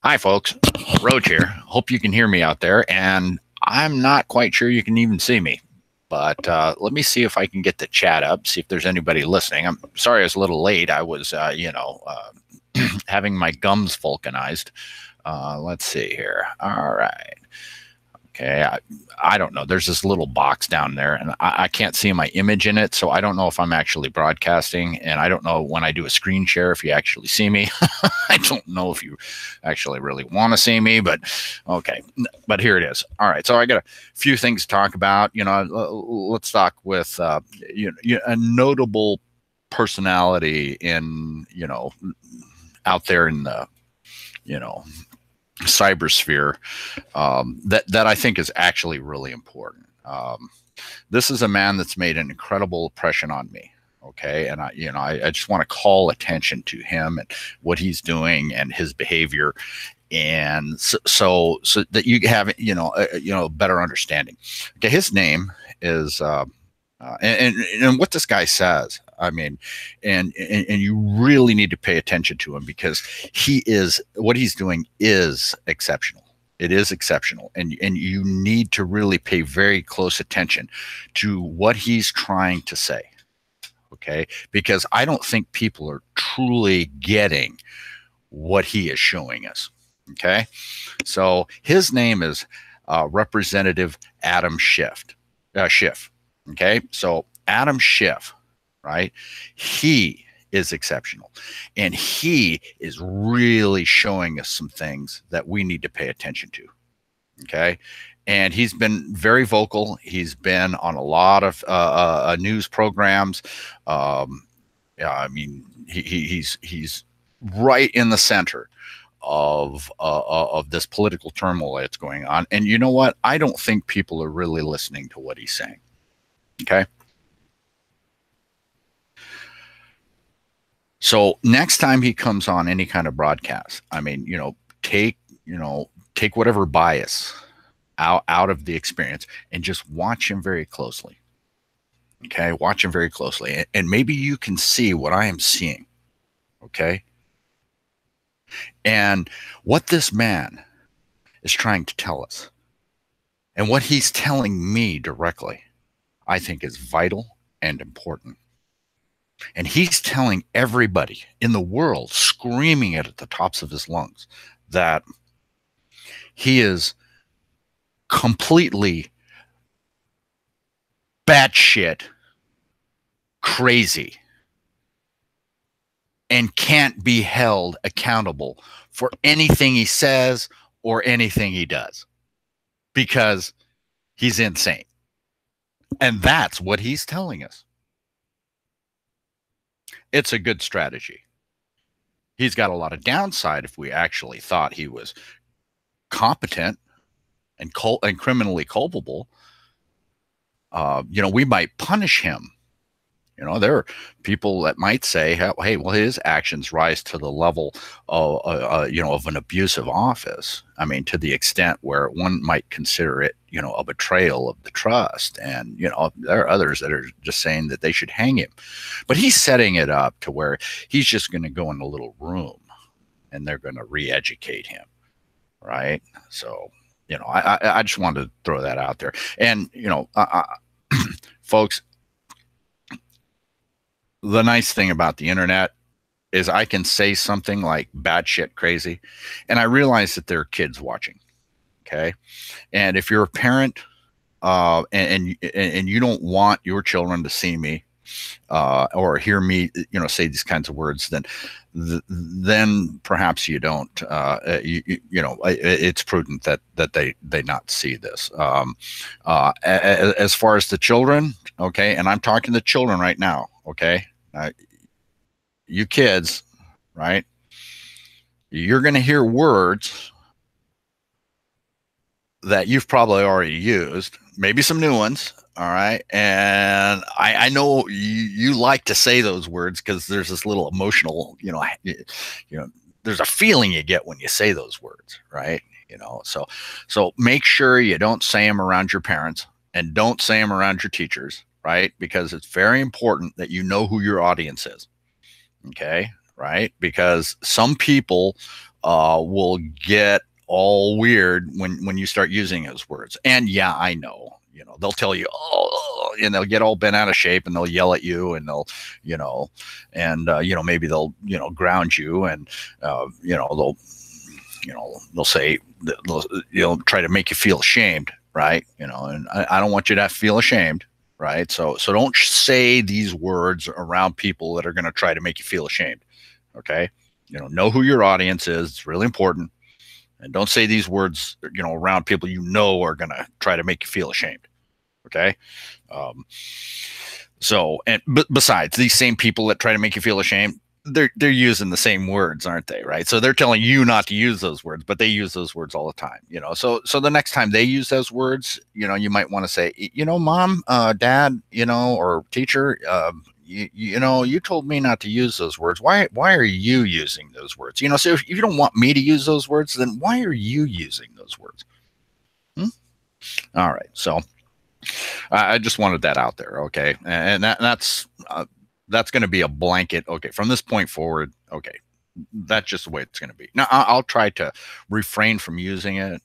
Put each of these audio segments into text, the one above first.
Hi, folks. Roage here. Hope you can hear me out there, and I'm not quite sure you can even see me. But let me see if I can get the chat up, see if there's anybody listening. I'm sorry I was a little late. I was, having my gums vulcanized. Let's see here. All right. Okay, I don't know. There's this little box down there, and I can't see my image in it, so I don't know if I'm actually broadcasting, and I don't know when I do a screen share if you actually see me. I don't know if you actually really want to see me, but okay. But here it is. All right, so I got a few things to talk about. Let's talk with a notable personality in out there in the cybersphere that I think is actually really important. This is a man that's made an incredible impression on me. Okay, and I just want to call attention to him and what he's doing and his behavior, and so that you have a better understanding. Okay, his name is and what this guy says. I mean, and you really need to pay attention to him because what he's doing is exceptional. It is exceptional, and you need to really pay very close attention to what he's trying to say. Okay, because I don't think people are truly getting what he is showing us. Okay, so his name is Representative Adam Schiff. Okay, so Adam Schiff. Right? He is exceptional. And he is really showing us some things that we need to pay attention to. Okay. And he's been very vocal. He's been on a lot of news programs. Yeah, I mean, he's right in the center of this political turmoil that's going on. And you know what? I don't think people are really listening to what he's saying. Okay. So next time he comes on any kind of broadcast, I mean, take whatever bias out of the experience and just watch him very closely. Okay, watch him very closely, and maybe you can see what I am seeing. Okay, and what this man is trying to tell us, and what he's telling me directly, I think is vital and important. And he's telling everybody in the world, screaming it at the tops of his lungs, that he is completely batshit crazy and can't be held accountable for anything he says or anything he does because he's insane. And that's what he's telling us. It's a good strategy. He's got a lot of downside if we actually thought he was competent and criminally culpable. We might punish him. There are people that might say, hey, well, his actions rise to the level of, of an abusive office. I mean, to the extent where one might consider it, a betrayal of the trust. And, there are others that are just saying that they should hang him. But he's setting it up to where he's just going to go in a little room and they're going to re-educate him. Right. So, I just wanted to throw that out there. And, folks, the nice thing about the internet is I can say something like batshit crazy, and I realize that there are kids watching. Okay, and if you're a parent and you don't want your children to see me or hear me, say these kinds of words, then perhaps you don't. It's prudent that they not see this. As far as the children, okay, and I'm talking to children right now. Okay. You kids, right? You're going to hear words that you've probably already used, maybe some new ones. All right. And I know you like to say those words because there's this little emotional, there's a feeling you get when you say those words, right? So make sure you don't say them around your parents and don't say them around your teachers. Right? Because it's very important that you know who your audience is. Okay. Right. Because some people will get all weird when you start using those words. And yeah, I know, they'll tell you, oh, and they'll get all bent out of shape, and they'll yell at you, and they'll, and maybe they'll, ground you, and they'll say, they'll try to make you feel ashamed, right? And I don't want you to feel ashamed, right? So don't say these words around people that are going to try to make you feel ashamed. Okay, know who your audience is. It's really important. And don't say these words, around people are going to try to make you feel ashamed. Okay. Besides, these same people that try to make you feel ashamed, they're using the same words, aren't they? Right. So they're telling you not to use those words, but they use those words all the time, So the next time they use those words, you might want to say, mom, dad, or teacher, you told me not to use those words. Why are you using those words? So if you don't want me to use those words, then why are you using those words? All right. So I just wanted that out there. Okay. And that's going to be a blanket. Okay. From this point forward. Okay. That's just the way it's going to be. Now I'll try to refrain from using it,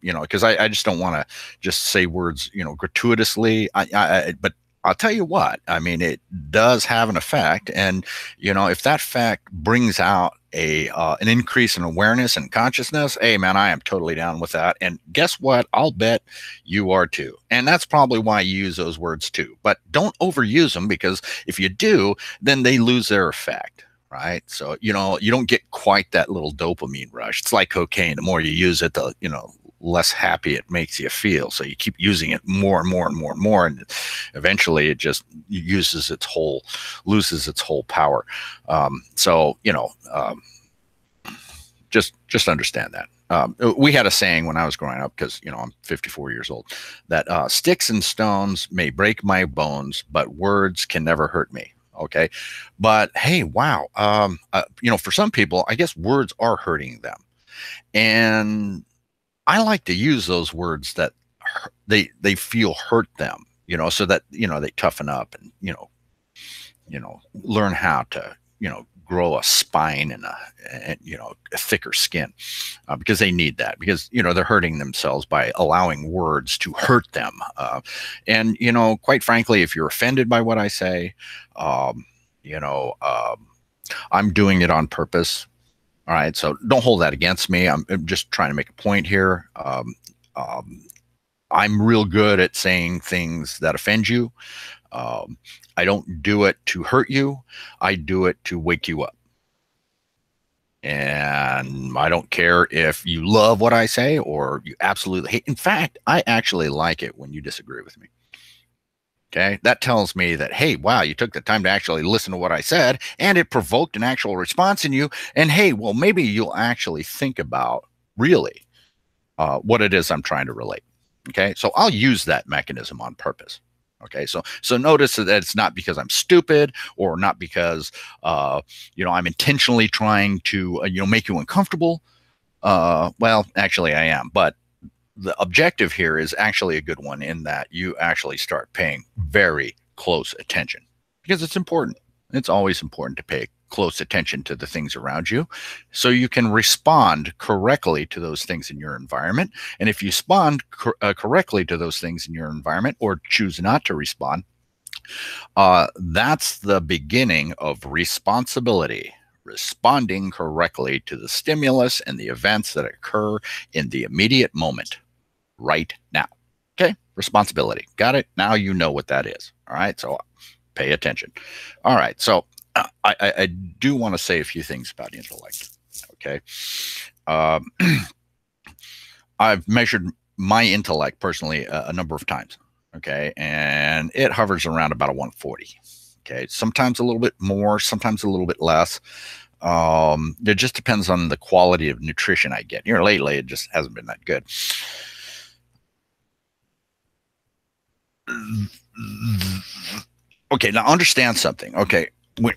because I just don't want to just say words, gratuitously. But I'll tell you what, I mean, it does have an effect. And, if that fact brings out an increase in awareness and consciousness, hey, man, I am totally down with that. And guess what? I'll bet you are too. And that's probably why you use those words too. But don't overuse them, because if you do, then they lose their effect. Right. So, you don't get quite that little dopamine rush. It's like cocaine. The more you use it, the, less happy it makes you feel. So you keep using it more and more and more and more. And eventually it just loses its whole power. Just understand that. We had a saying when I was growing up, because, I'm 54 years old, that sticks and stones may break my bones, but words can never hurt me. Okay. But hey, wow. For some people, I guess words are hurting them. And I like to use those words that they feel hurt them, so that, they toughen up and, learn how to, grow a spine and a thicker skin, because they need that, because, they're hurting themselves by allowing words to hurt them. And, quite frankly, if you're offended by what I say, I'm doing it on purpose. All right. So don't hold that against me. I'm just trying to make a point here. I'm real good at saying things that offend you. I don't do it to hurt you. I do it to wake you up. And I don't care if you love what I say or you absolutely hate. In fact, I actually like it when you disagree with me. Okay, that tells me that, hey, wow, you took the time to actually listen to what I said, and it provoked an actual response in you. And hey, well, maybe you'll actually think about really what it is I'm trying to relate. Okay, so I'll use that mechanism on purpose. Okay, so notice that it's not because I'm stupid, or not because I'm intentionally trying to make you uncomfortable. Well, actually, I am, but the objective here is actually a good one, in that you actually start paying very close attention, because it's important. It's always important to pay close attention to the things around you, so you can respond correctly to those things in your environment. And if you respond correctly to those things in your environment, or choose not to respond, that's the beginning of responsibility. Responding correctly to the stimulus and the events that occur in the immediate moment, right now. Okay, responsibility. Got it? Now you know what that is. All right, so pay attention. All right, so I do want to say a few things about intellect. Okay, I've measured my intellect personally a number of times. Okay, and it hovers around about a 140. Okay, sometimes a little bit more, sometimes a little bit less. It just depends on the quality of nutrition I get. Lately it just hasn't been that good. Okay, now understand something. Okay,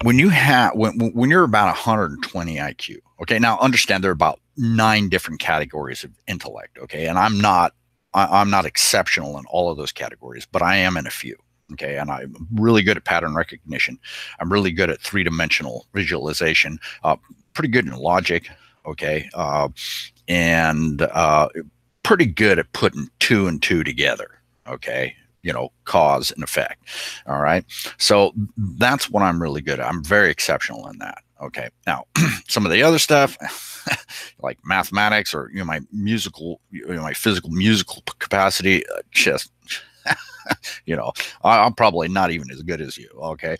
when you're about 120 IQ. Okay, now understand there are about 9 different categories of intellect. Okay, and I'm not exceptional in all of those categories, but I am in a few. Okay, and I'm really good at pattern recognition. I'm really good at 3-dimensional visualization. Pretty good in logic. Okay. And pretty good at putting two and two together. Okay. Cause and effect. All right. So that's what I'm really good at. I'm very exceptional in that. Okay. Now, some of the other stuff, like mathematics or my musical, my physical musical capacity, just I'm probably not even as good as you. Okay.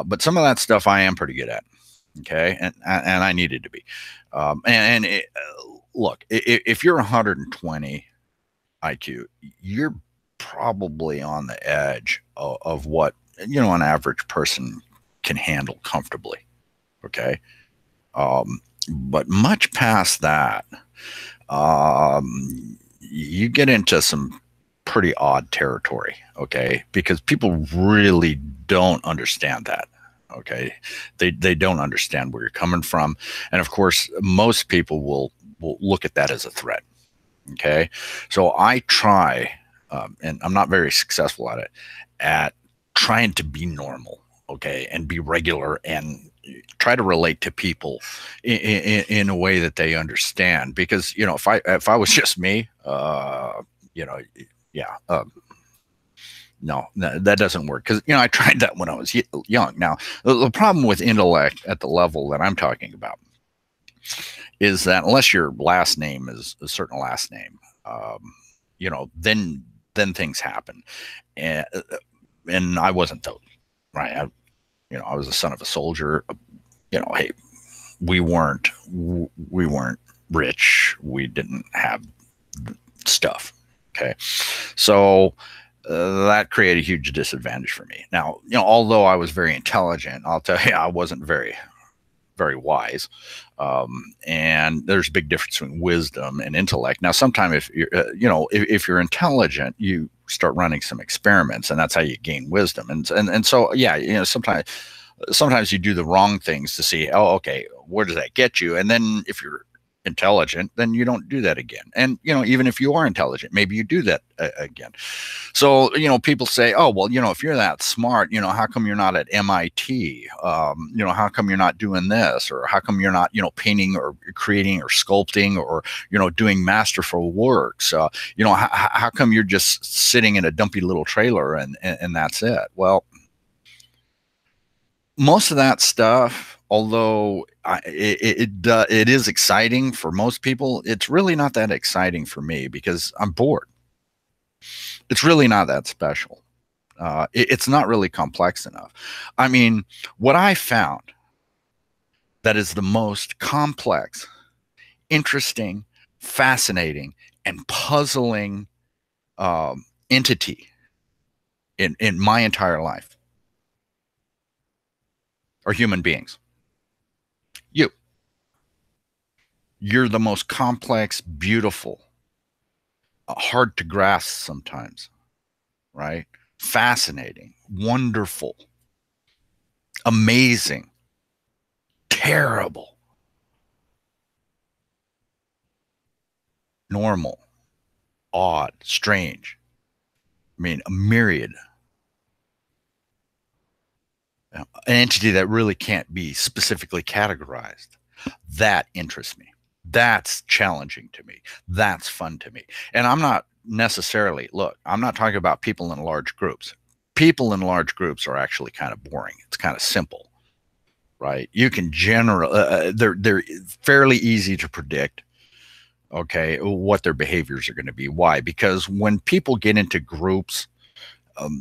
But some of that stuff I am pretty good at. Okay. And I needed to be. Look, if you're 120 IQ, you're probably on the edge of what, an average person can handle comfortably. Okay. But much past that, you get into some pretty odd territory. Okay. Because people really don't understand that. Okay. They don't understand where you're coming from. And of course, most people will look at that as a threat. Okay. So I try, and I'm not very successful at trying to be normal. Okay. And be regular and try to relate to people in a way that they understand. Because, if I was just me, yeah, no, that doesn't work. Because, I tried that when I was young. Now, the problem with intellect at the level that I'm talking about is that unless your last name is a certain last name, then things happen, and I wasn't those, right? I was the son of a soldier. Hey, we weren't rich. We didn't have stuff. Okay, so that created a huge disadvantage for me. Now, although I was very intelligent, I'll tell you, I wasn't very wise. And there's a big difference between wisdom and intellect. Now, sometimes if you're, if you're intelligent, you start running some experiments, and that's how you gain wisdom. And so, yeah, sometimes you do the wrong things to see, oh, okay, where does that get you? And then if you're intelligent, then you don't do that again. And, even if you are intelligent, maybe you do that again. So, people say, oh, well, if you're that smart, how come you're not at MIT? How come you're not doing this? Or how come you're not, painting or creating or sculpting or, doing masterful works? How come you're just sitting in a dumpy little trailer and that's it? Well, most of that stuff, although it is exciting for most people, it's really not that exciting for me because I'm bored. It's really not that special. It's not really complex enough. I mean, what I found that is the most complex, interesting, fascinating, and puzzling entity in my entire life are human beings. You're the most complex, beautiful, hard to grasp sometimes, right? Fascinating, wonderful, amazing, terrible, normal, odd, strange. I mean, a myriad. An entity that really can't be specifically categorized. That interests me. That's challenging to me. That's fun to me. And I'm not necessarily, look, I'm not talking about people in large groups. People in large groups are actually kind of boring. It's kind of simple, right? You can they're fairly easy to predict, okay, what their behaviors are going to be. Why? Because when people get into groups,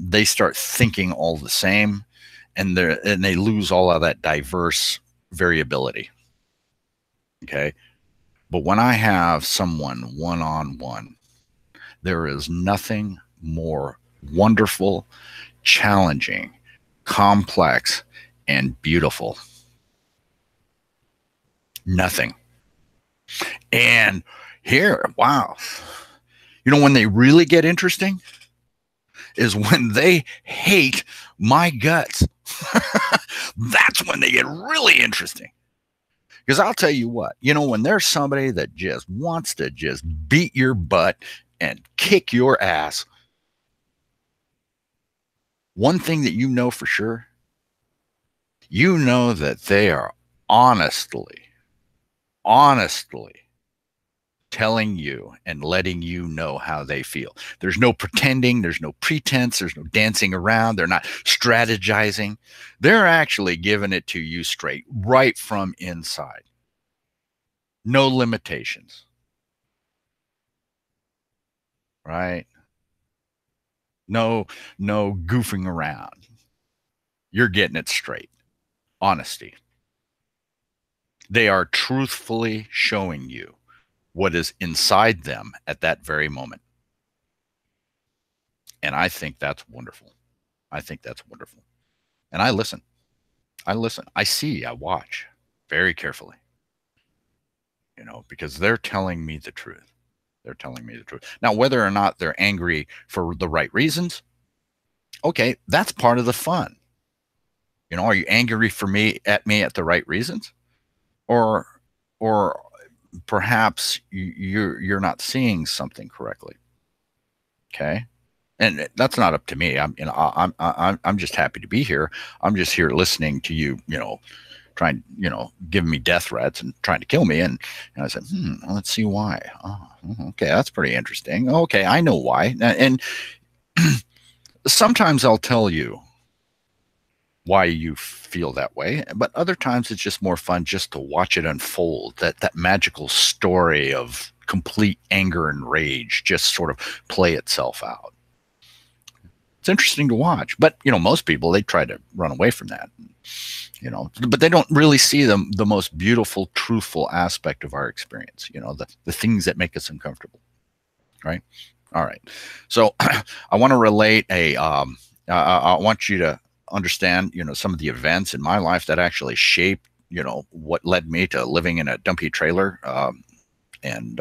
they start thinking all the same, and they lose all of that diverse variability. Okay. But when I have someone one-on-one, there is nothing more wonderful, challenging, complex, and beautiful. Nothing. And here, wow. When they really get interesting is when they hate my guts. That's when they get really interesting. Because I'll tell you what, when there's somebody that just wants to just beat your butt and kick your ass, one thing that you know for sure, that they are honestly honestly telling you and letting you know how they feel. There's no pretending, there's no pretense, there's no dancing around, they're not strategizing. They're actually giving it to you straight, right from inside. No limitations, right? No goofing around. You're getting it straight. Honesty. They are truthfully showing you what is inside them at that very moment. And I think that's wonderful. I think that's wonderful. And I listen. I listen. I see. I watch very carefully, because they're telling me the truth. They're telling me the truth. Now, whether or not they're angry for the right reasons, okay, that's part of the fun. Are you angry for me at the right reasons? Or perhaps you're not seeing something correctly. Okay. And that's not up to me. I'm just happy to be here. I'm just here listening to you, trying, giving me death threats and trying to kill me. And I said, let's see why. Oh, okay, that's pretty interesting. Okay, I know why. And sometimes I'll tell you why you feel that way, but other times it's just more fun just to watch it unfold. That magical story of complete anger and rage just sort of play itself out. It's interesting to watch, but most people, they try to run away from that, but they don't really see the most beautiful, truthful aspect of our experience, the things that make us uncomfortable. Right. All right. So I want to relate I want you to understand, some of the events in my life that actually shaped, what led me to living in a dumpy trailer, and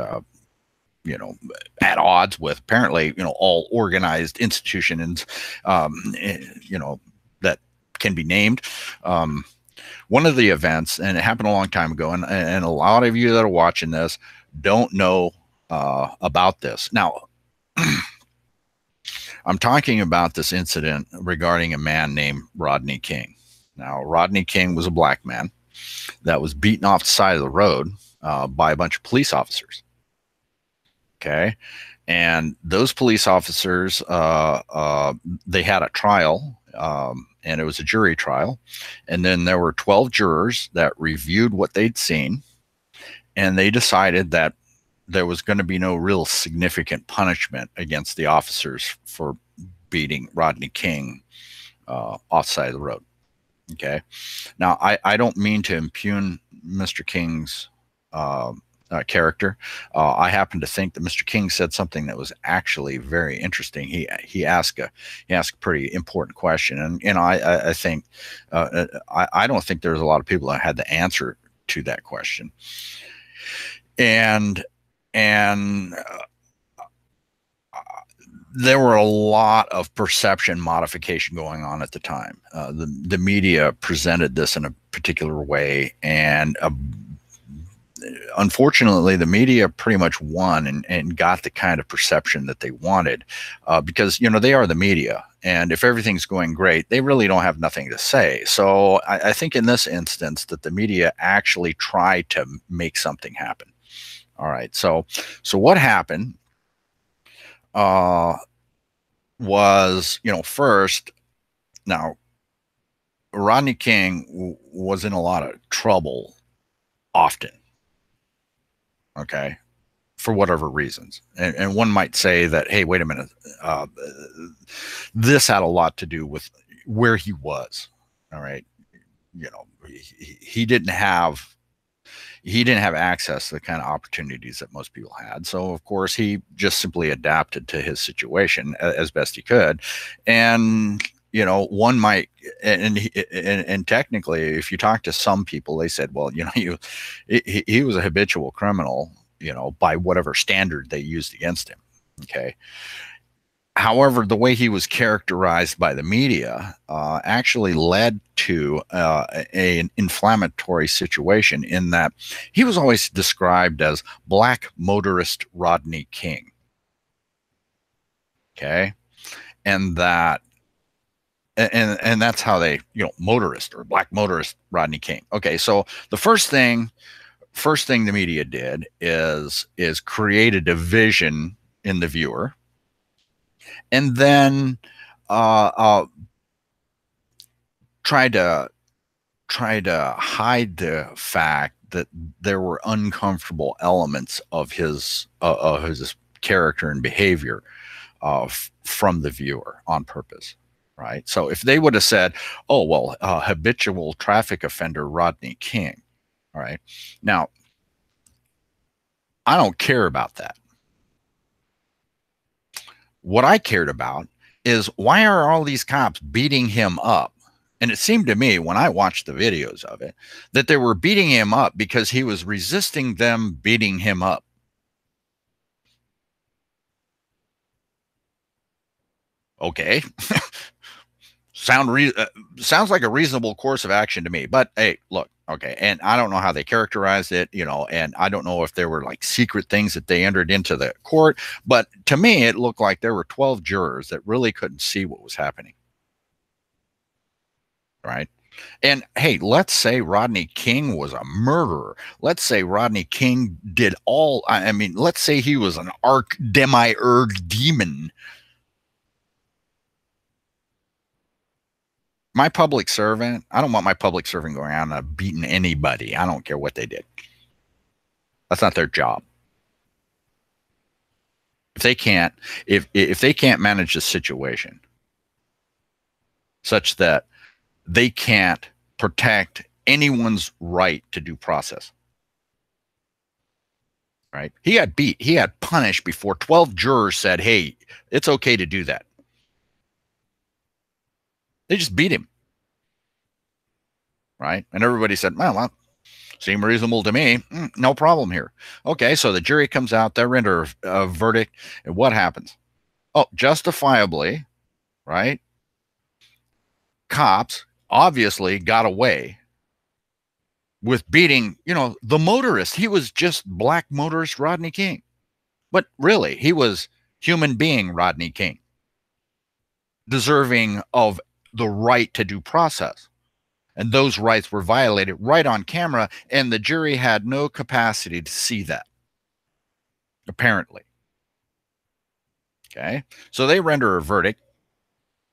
at odds with apparently, all organized institutions, that can be named. One of the events, and it happened a long time ago, and a lot of you that are watching this don't know about this. Now, I'm talking about this incident regarding a man named Rodney King. Now, Rodney King was a black man that was beaten off the side of the road by a bunch of police officers. Okay. And those police officers, they had a trial, and it was a jury trial. And then there were 12 jurors that reviewed what they'd seen, and they decided that there was going to be no real significant punishment against the officers for beating Rodney King off the side of the road. Okay. Now, I don't mean to impugn Mr. King's character. I happen to think that Mr. King said something that was actually very interesting. He asked a pretty important question, and I think I don't think there's a lot of people that had the answer to that question, and there were a lot of perception modification going on at the time. The media presented this in a particular way, and unfortunately, the media pretty much won and got the kind of perception that they wanted, because, they are the media. And if everything's going great, they really don't have nothing to say. So I think in this instance that the media actually tried to make something happen. All right. So what happened was, first, now, Rodney King was in a lot of trouble often. Okay, for whatever reasons. And one might say that, hey, wait a minute, this had a lot to do with where he was. All right. He didn't have access to the kind of opportunities that most people had. So of course he just simply adapted to his situation as best he could. And one might, and technically, if you talk to some people, they said, well, he was a habitual criminal, by whatever standard they used against him. Okay. However, the way he was characterized by the media actually led to an inflammatory situation, in that he was always described as Black Motorist Rodney King. Okay. And that, and that's how they, motorist or Black Motorist Rodney King. Okay. So the first thing first thing the media did is create a division in the viewer, and then uh, uh, try to hide the fact that there were uncomfortable elements of his character and behavior from the viewer on purpose, right? So if they would have said, "Oh well, habitual traffic offender Rodney King," all right, now I don't care about that. What I cared about is, why are all these cops beating him up? And it seemed to me, when I watched the videos of it, that they were beating him up because he was resisting them beating him up. Okay. Sounds like a reasonable course of action to me. But hey, look, okay, and I don't know how they characterized it, and I don't know if there were like secret things that they entered into the court, but to me it looked like there were 12 jurors that really couldn't see what was happening, right? And hey, let's say Rodney King was a murderer. Let's say Rodney King did all, I mean, let's say he was an demiurge demon. My public servant, I don't want my public servant going around and beating anybody. I don't care what they did. That's not their job. If they can't, if they can't manage the situation such that they can't protect anyone's right to due process, right? He got beat. He got punished before 12 jurors said, "Hey, it's okay to do that." They just beat him, right? And everybody said, "Well, seemed reasonable to me. No problem here." Okay, so the jury comes out, they render a verdict, and what happens? Oh, justifiably, right? Cops obviously got away with beating, the motorist. He was just black motorist Rodney King. But really, he was human being Rodney King, deserving of the right to due process. And those rights were violated right on camera, and the jury had no capacity to see that, apparently. Okay. So they render a verdict,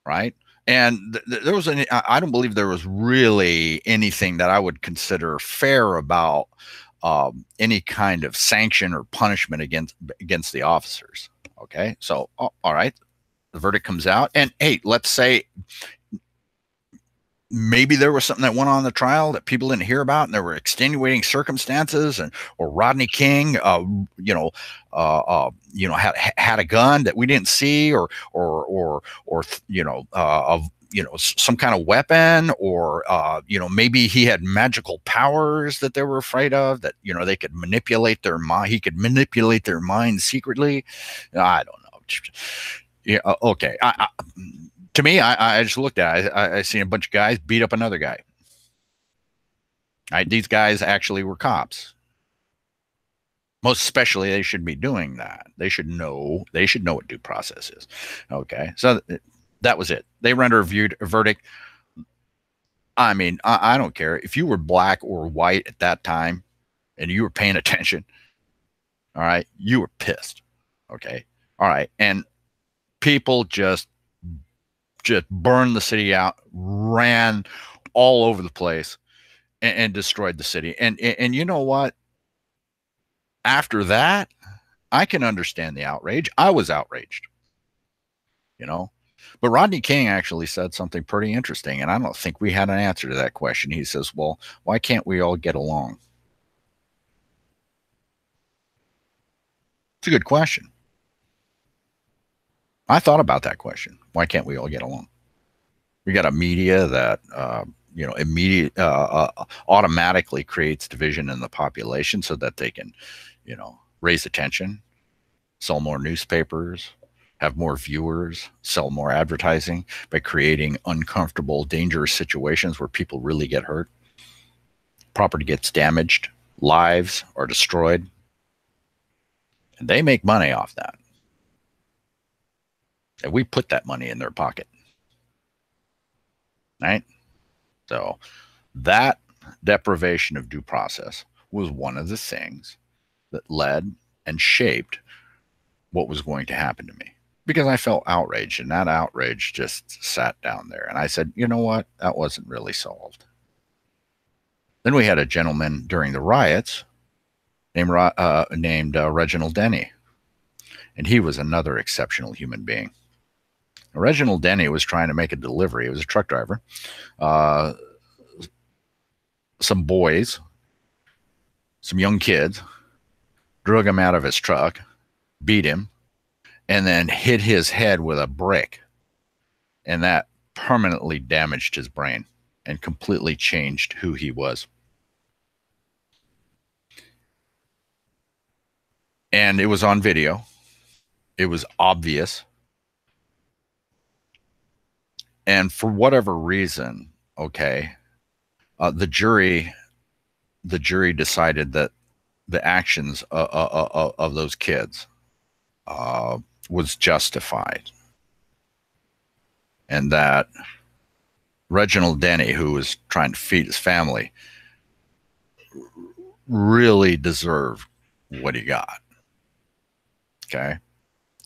right? And there was I don't believe there was really anything that I would consider fair about any kind of sanction or punishment against the officers. Okay. So, all right. The verdict comes out, and hey, let's say maybe there was something that went on in the trial that people didn't hear about, and there were extenuating circumstances, and or Rodney King, had a gun that we didn't see, or some kind of weapon, or maybe he had magical powers that they were afraid of, that they could manipulate their mind. He could manipulate their mind secretly. I don't know. Yeah. Okay. To me, I just looked at it. I seen a bunch of guys beat up another guy. These guys actually were cops. Most especially, they should be doing that. They should know. They should know what due process is. Okay, so that was it. They render a verdict. I mean, I don't care if you were black or white at that time, and you were paying attention. All right, you were pissed. Okay, all right, and people just burned the city out, ran all over the place, and destroyed the city. And you know what? After that, I can understand the outrage. I was outraged, you know. But Rodney King actually said something pretty interesting, and I don't think we had an answer to that question. He says, "Well, why can't we all get along?" It's a good question. I thought about that question. Why can't we all get along? We got a media that automatically creates division in the population so that they can, raise attention, sell more newspapers, have more viewers, sell more advertising by creating uncomfortable, dangerous situations where people really get hurt, property gets damaged, lives are destroyed, and they make money off that. And we put that money in their pocket, right? So that deprivation of due process was one of the things that led and shaped what was going to happen to me, because I felt outraged, and that outrage just sat down there. And I said, you know what? That wasn't really solved. Then we had a gentleman during the riots named Reginald Denny, and he was another exceptional human being. Reginald Denny was trying to make a delivery. He was a truck driver. Some boys, some young kids, drug him out of his truck, beat him, and then hit his head with a brick. And that permanently damaged his brain and completely changed who he was. And it was on video. It was obvious. And for whatever reason, okay, the jury decided that the actions of those kids was justified, and that Reginald Denny, who was trying to feed his family, really deserved what he got. Okay.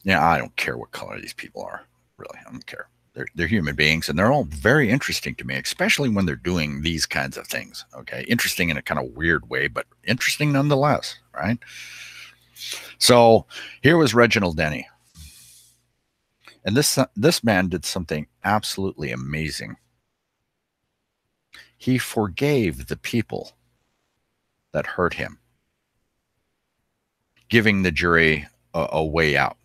Yeah, I don't care what color these people are. Really, I don't care. They're human beings, and they're all very interesting to me, especially when they're doing these kinds of things. Okay. Interesting in a kind of weird way, but interesting nonetheless, right? So here was Reginald Denny. And this man did something absolutely amazing. He forgave the people that hurt him, giving the jury a way out.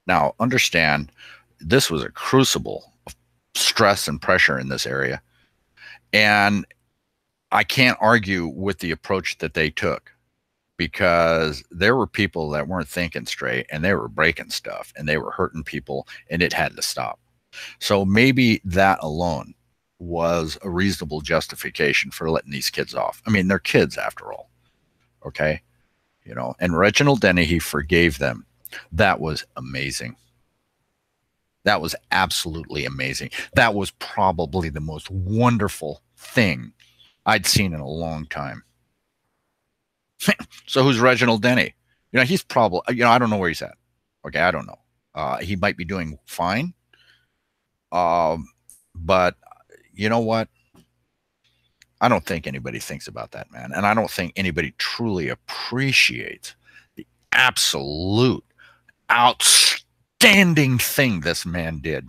Now, understand, this was a crucible of stress and pressure in this area. And I can't argue with the approach that they took, because there were people that weren't thinking straight, and they were breaking stuff, and they were hurting people, and it had to stop. So maybe that alone was a reasonable justification for letting these kids off. I mean, they're kids after all. Okay. You know, and Reginald Denny, he forgave them. That was amazing. That was absolutely amazing. That was probably the most wonderful thing I'd seen in a long time. So who's Reginald Denny? You know, he's probably, you know, I don't know where he's at. Okay, I don't know. He might be doing fine. But you know what? I don't think anybody thinks about that, man. And I don't think anybody truly appreciates the absolute outstanding thing this man did.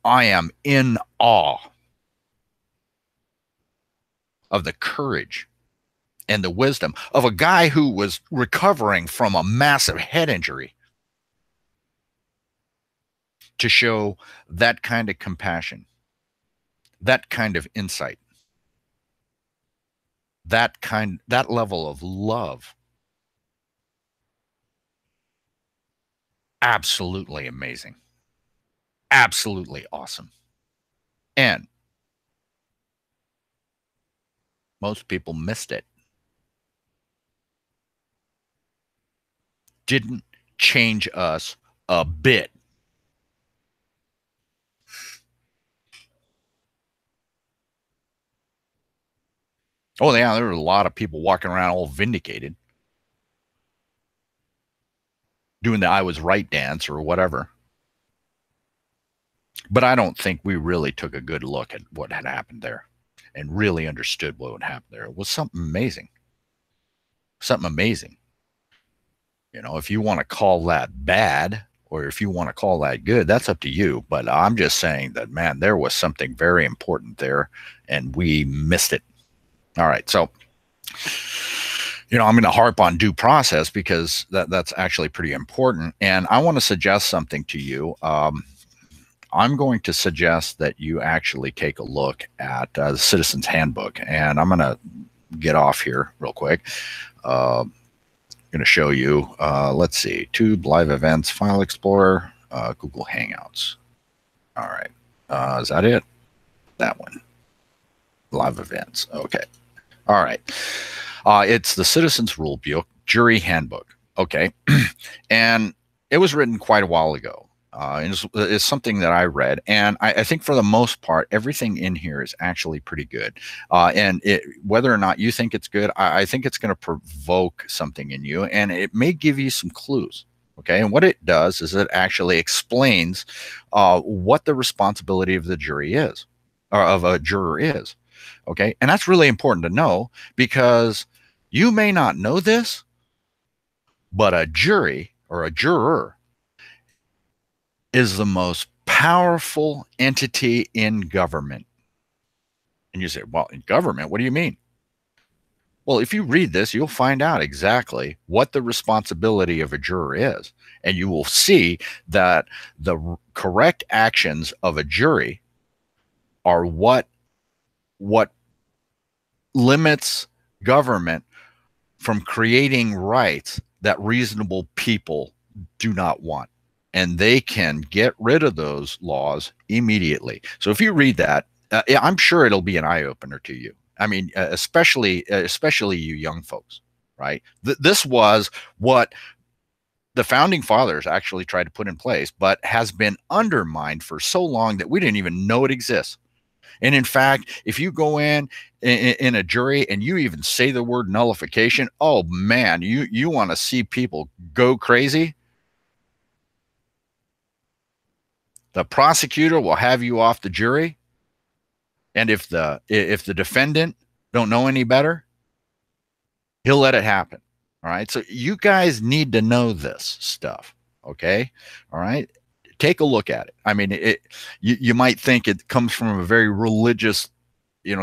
I am in awe of the courage and the wisdom of a guy who was recovering from a massive head injury to show that kind of compassion, that kind of insight, that level of love. Absolutely amazing. Absolutely awesome. And most people missed it. Didn't change us a bit. Oh, yeah, there were a lot of people walking around all vindicated, doing the I was right dance or whatever. But I don't think we really took a good look at what had happened there and really understood what would happen there. It was something amazing. Something amazing. You know, if you want to call that bad or if you want to call that good, that's up to you. But I'm just saying that, man, there was something very important there and we missed it. All right. So, you know, I'm going to harp on due process because that's actually pretty important. And I want to suggest something to you. I'm going to suggest that you actually take a look at the Citizen's Handbook. And I'm going to get off here real quick. I'm going to show you, let's see, Tube, Live Events, File Explorer, Google Hangouts. All right. Is that it? That one. Live Events. Okay. All right. It's the Citizens Rulebook, Jury Handbook. Okay. And it was written quite a while ago. and it's something that I read, and I think for the most part, everything in here is actually pretty good. Whether or not you think it's good, I think it's going to provoke something in you, and it may give you some clues. Okay, and what it does is it actually explains what the responsibility of the jury is, or of a juror is. Okay, and that's really important to know, because you may not know this, but a jury or a juror is the most powerful entity in government. And you say, well, in government, what do you mean? Well, if you read this, you'll find out exactly what the responsibility of a juror is. And you will see that the correct actions of a jury are what limits government from creating rights that reasonable people do not want. And they can get rid of those laws immediately. So if you read that, I'm sure it'll be an eye-opener to you. I mean, especially you young folks, right? This was what the founding fathers actually tried to put in place, but has been undermined for so long that we didn't even know it exists. And in fact, if you go in a jury and you even say the word nullification, oh man, you want to see people go crazy. The prosecutor will have you off the jury, and if the defendant don't know any better, he'll let it happen. All right, so you guys need to know this stuff. Okay, all right, take a look at it. I mean, you might think it comes from a very religious,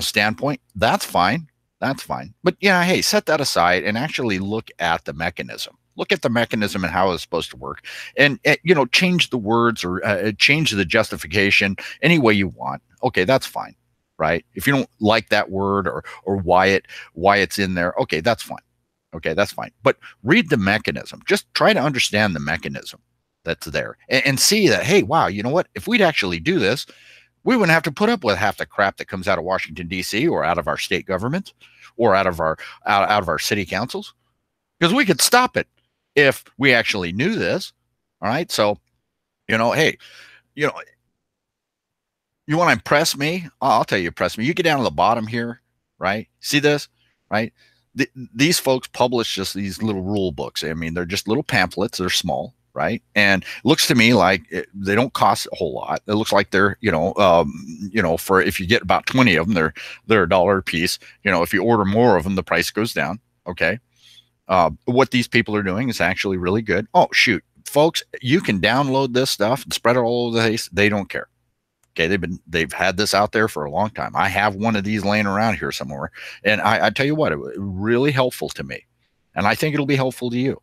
standpoint. That's fine. That's fine. But yeah, hey, set that aside and actually look at the mechanism. Look at the mechanism and how it's supposed to work, and change the words or change the justification any way you want. Okay, that's fine, right? If you don't like that word or why it's in there, okay, that's fine. Okay, that's fine. But read the mechanism. Just try to understand the mechanism that's there, and see that, hey, wow, you know what? If we'd actually do this, we wouldn't have to put up with half the crap that comes out of Washington, D.C. or out of our state government or out of our city councils, because we could stop it if we actually knew this. All right. So, hey, you want to impress me? I'll tell you, impress me. You get down to the bottom here, right? See this, right? These folks publish just these little rule books. I mean, they're just little pamphlets. They're small, right? And it looks to me like they don't cost a whole lot. It looks like they're, for if you get about 20 of them, they're $1 a piece. If you order more of them, the price goes down. Okay. What these people are doing is actually really good. Oh, shoot, folks, you can download this stuff and spread it all over the place. They don't care. Okay, they've had this out there for a long time. I have one of these laying around here somewhere, and I tell you what, it was really helpful to me, and I think it'll be helpful to you.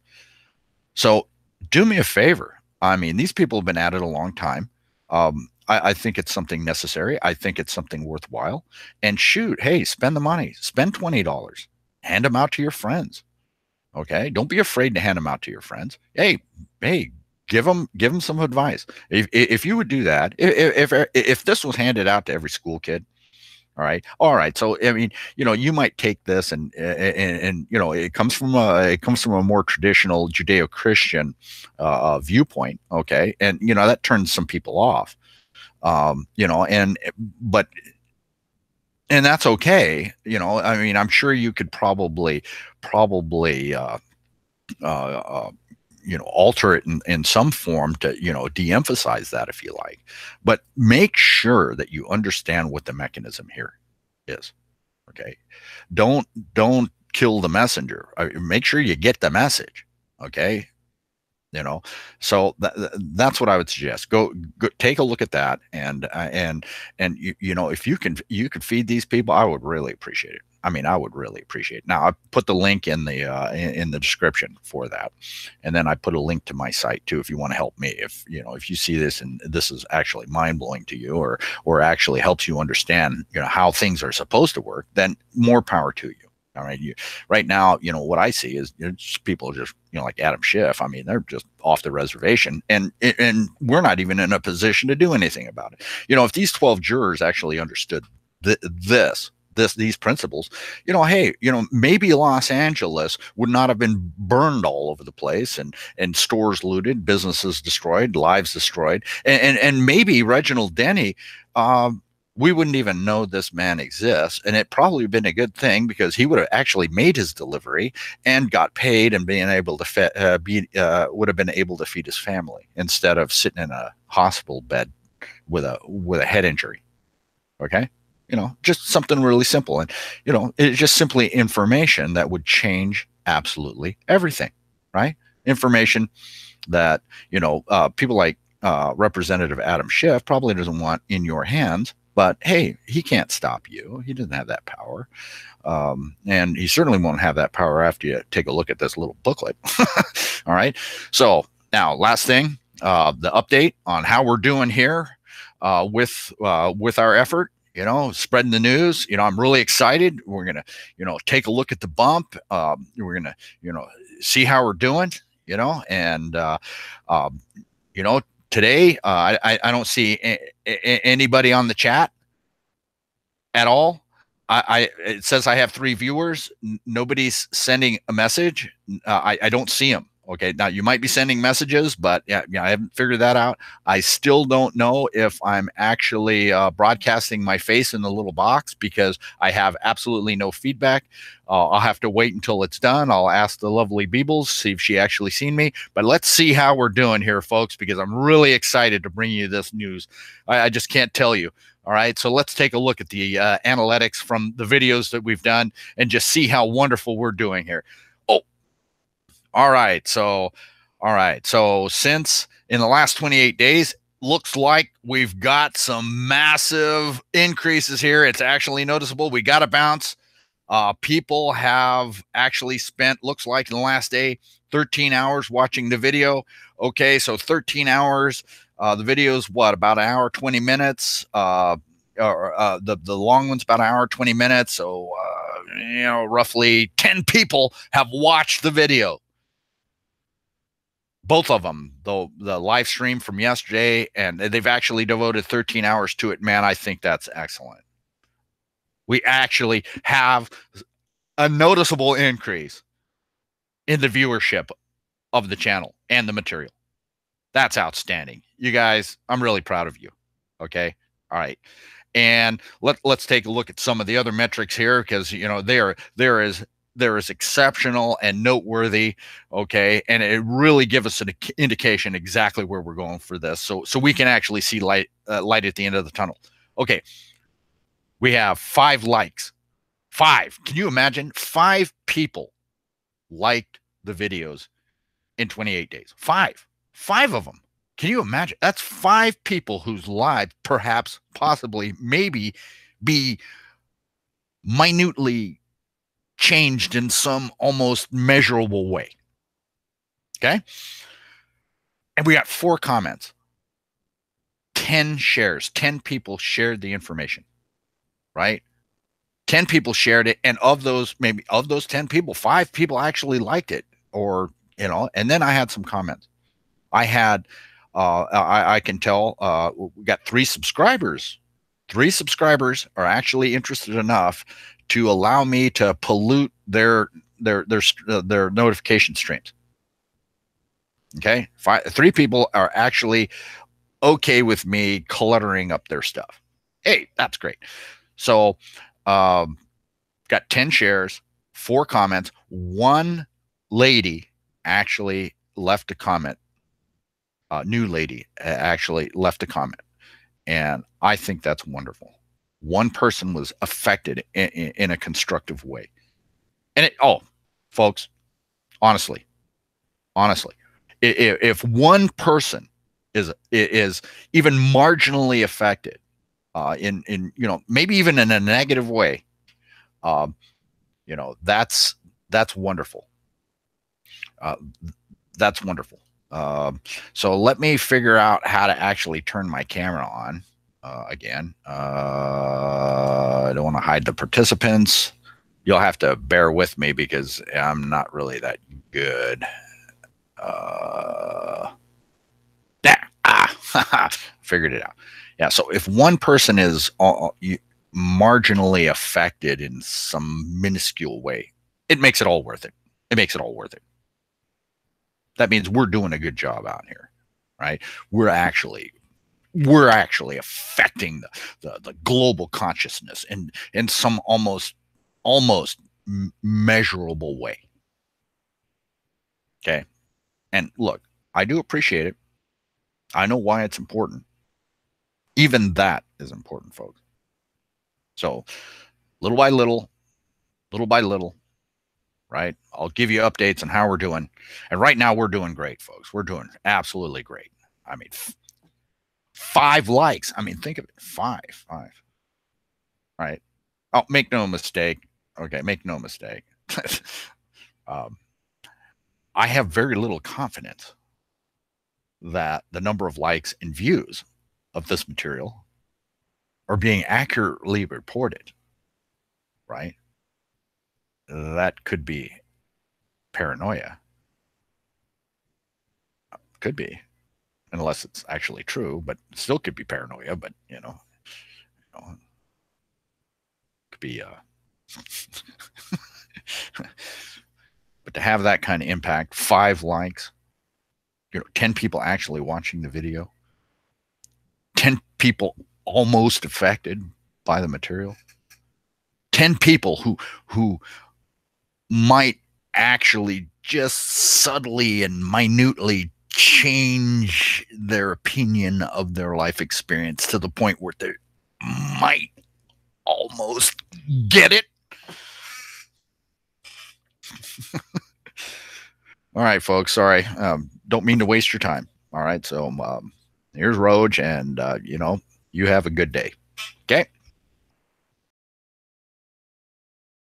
So do me a favor. I mean, these people have been at it a long time. I think it's something necessary. I think it's something worthwhile. And shoot, hey, spend the money. Spend $20. Hand them out to your friends. Okay, don't be afraid to hand them out to your friends. Hey, give them some advice. If you would do that, if this was handed out to every school kid, all right. So I mean, you might take this and it comes from a more traditional Judeo-Christian viewpoint. Okay, and that turns some people off. And that's okay. I mean, I'm sure you could probably alter it in some form to, de-emphasize that if you like, but make sure that you understand what the mechanism here is. Okay. Don't kill the messenger. Make sure you get the message. Okay. So that's what I would suggest. Go take a look at that, and if you could feed these people, I would really appreciate it. I mean, I would really appreciate it. Now, I put the link in the description for that, and then I put a link to my site too if you want to help me. If you see this and this is actually mind blowing to you, or actually helps you understand how things are supposed to work, then more power to you. All right. Right now, what I see is people just, like Adam Schiff. I mean, they're just off the reservation, and we're not even in a position to do anything about it. If these 12 jurors actually understood this, these principles, hey, maybe Los Angeles would not have been burned all over the place, and stores looted, businesses destroyed, lives destroyed, and maybe Reginald Denny, we wouldn't even know this man exists, and it probably been a good thing, because he would have actually made his delivery and got paid, and being able to would have been able to feed his family instead of sitting in a hospital bed with a head injury. Okay, just something really simple, and it's just simply information that would change absolutely everything, right? Information that people like Representative Adam Schiff probably doesn't want in your hands. But hey, he can't stop you. He doesn't have that power. And he certainly won't have that power after you take a look at this little booklet. All right. So now, last thing, the update on how we're doing here with our effort, spreading the news. I'm really excited. We're going to, take a look at the bump. We're going to, see how we're doing, and, today, I don't see anybody on the chat at all. It says I have 3 viewers. Nobody's sending a message. I don't see them. Okay, now you might be sending messages, but yeah, I haven't figured that out. I still don't know if I'm actually broadcasting my face in the little box, because I have absolutely no feedback. I'll have to wait until it's done. I'll ask the lovely Beebles, see if she actually seen me. But let's see how we're doing here, folks, because I'm really excited to bring you this news. I just can't tell you. All right, so let's take a look at the analytics from the videos that we've done and just see how wonderful we're doing here. Oh, all right. So since in the last 28 days, looks like we've got some massive increases here. It's actually noticeable. We got a bounce. People have actually spent, looks like in the last day, 13 hours watching the video. Okay, so 13 hours. The video's what, about an hour, 20 minutes. The long one's about an hour, 20 minutes. So, roughly 10 people have watched the video. Both of them, the live stream from yesterday, and they've actually devoted 13 hours to it. Man, I think that's excellent. We actually have a noticeable increase in the viewership of the channel and the material. That's outstanding. You guys, I'm really proud of you. Okay. All right. And let's take a look at some of the other metrics here, because, there is exceptional and noteworthy. Okay. And it really gives us an indication exactly where we're going for this. So we can actually see light at the end of the tunnel. Okay. We have 5 likes. 5. Can you imagine? 5 people liked the videos in 28 days. 5 of them. Can you imagine? That's 5 people whose lives perhaps, possibly, maybe be minutely changed in some almost measurable way. Okay. And we got 4 comments, 10 shares, 10 people shared the information, right? 10 people shared it. And of those 10 people, 5 people actually liked it, or, and then I had some comments. I had, I can tell, we got 3 subscribers. 3 subscribers are actually interested enough to allow me to pollute their notification streams. Okay, 3 people are actually okay with me cluttering up their stuff. Hey, that's great. So, got 10 shares, 4 comments. 1 lady actually left a comment. New lady actually left a comment, and I think that's wonderful. 1 person was affected in a constructive way. And folks, honestly, if 1 person is even marginally affected, in maybe even in a negative way, that's wonderful. That's wonderful. So let me figure out how to actually turn my camera on again. I don't want to hide the participants. You'll have to bear with me because I'm not really that good. Figured it out. Yeah. So if 1 person is marginally affected in some minuscule way, it makes it all worth it. It makes it all worth it. That means we're doing a good job out here, right? We're actually affecting the global consciousness in some almost measurable way. Okay. And look, I do appreciate it. I know why it's important. Even that is important, folks. So little by little, right? I'll give you updates on how we're doing. And right now we're doing great, folks. We're doing absolutely great. I mean, 5 likes. I mean, think of it. Five. Right. Oh, make no mistake. Okay. Make no mistake. I have very little confidence that the number of likes and views of this material are being accurately reported, right? That could be paranoia. Could be, unless it's actually true, but still could be paranoia. But could be. But to have that kind of impact, 5 likes, 10 people actually watching the video, 10 people almost affected by the material, 10 people who might actually just subtly and minutely change their opinion of their life experience to the point where they might almost get it. All right, folks. Sorry. Don't mean to waste your time. All right. So here's Roage, and you have a good day. Okay.